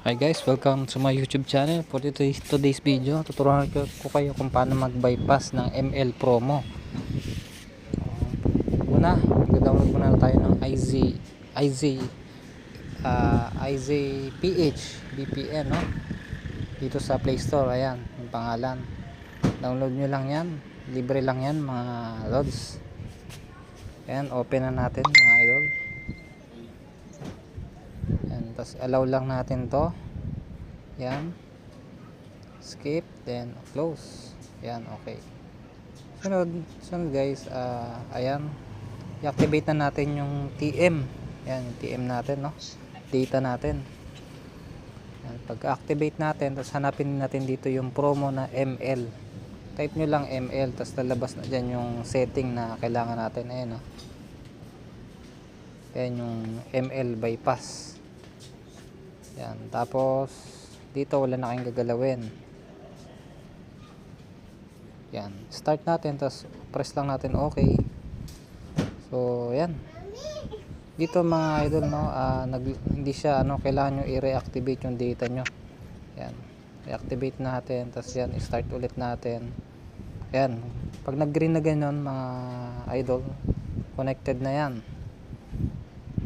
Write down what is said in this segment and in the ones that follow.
Hi guys, welcome to my YouTube channel. For today's video, tuturuan ko kayo kung paano mag-bypass ng ML Promo. Una, mag-download muna tayo ng IZPH VPN, no? Dito sa Play Store, ayan, yung pangalan. Download nyo lang yan, libre lang yan mga lods. Ayan, open na natin mga idol. Ayan, tapos allow lang natin to. Yan, skip, then close. Yan, okay. Sunod guys, ayan, i-activate na natin yung TM. Yan, yung TM natin, no, data natin. Yan, pag-activate natin, tapos hanapin natin dito yung promo na ML. Type nyo lang ML, tapos lalabas na dyan yung setting na kailangan natin. Ayan, no, yan yung ML bypass. Yan, tapos dito wala na kayong gagalawin. Yan, start natin, tapos press lang natin okay. So yan, dito mga idol, no, hindi siya kailangan nyo i-reactivate yung data nyo. Yan, reactivate natin, tapos yan, start ulit natin. Yan, pag nag green na ganyan mga idol, connected na yan.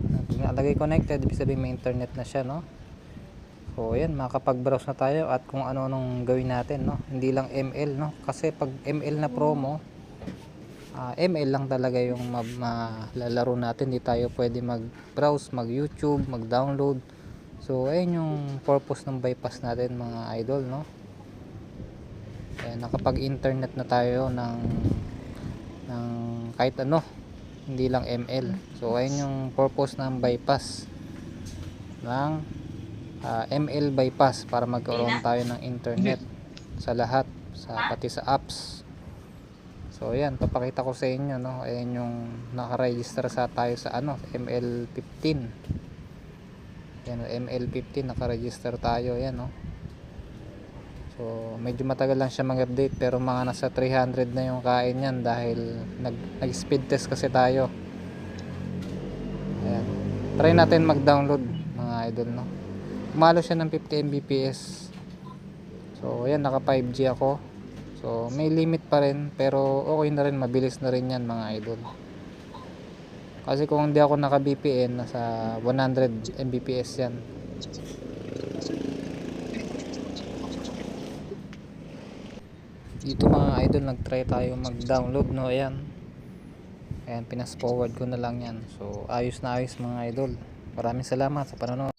Pag nalagay connected, ibig sabihin may internet na siya, no. So ayan, makakapag-browse na tayo at kung ano-anong gawin natin, no. Hindi lang ML, no, kasi pag ML na promo, ML lang talaga yung malalaro natin. Hindi tayo pwede mag-browse, mag-YouTube, mag-download. So ayan yung purpose ng bypass natin mga idol, no. Ayan, nakapag-internet na tayo ng kahit ano, hindi lang ML. So ayan yung purpose ng bypass ng ML bypass, para magkaroon tayo ng internet sa lahat, pati sa apps. So ayan, papakita ko sa inyo, no. Ayan yung naka-register tayo sa ML15. Yan, ML15 naka-register tayo, ayan, no. So medyo matagal lang siya mag-update, pero mga nasa 300 na yung kain yan dahil nag-speed test kasi tayo. Ayan, try natin mag-download mga idol, no. Umalo siya ng 50 Mbps. So ayan, naka 5G ako. So may limit pa rin, pero okay na rin, mabilis na rin yan mga idol. Kasi kung hindi ako naka VPN, nasa 100 Mbps yan. Dito mga idol, nag-try tayo mag-download, no. Ayan, ayan, pinas forward ko na lang yan. So ayos na ayos mga idol. Maraming salamat sa panonood.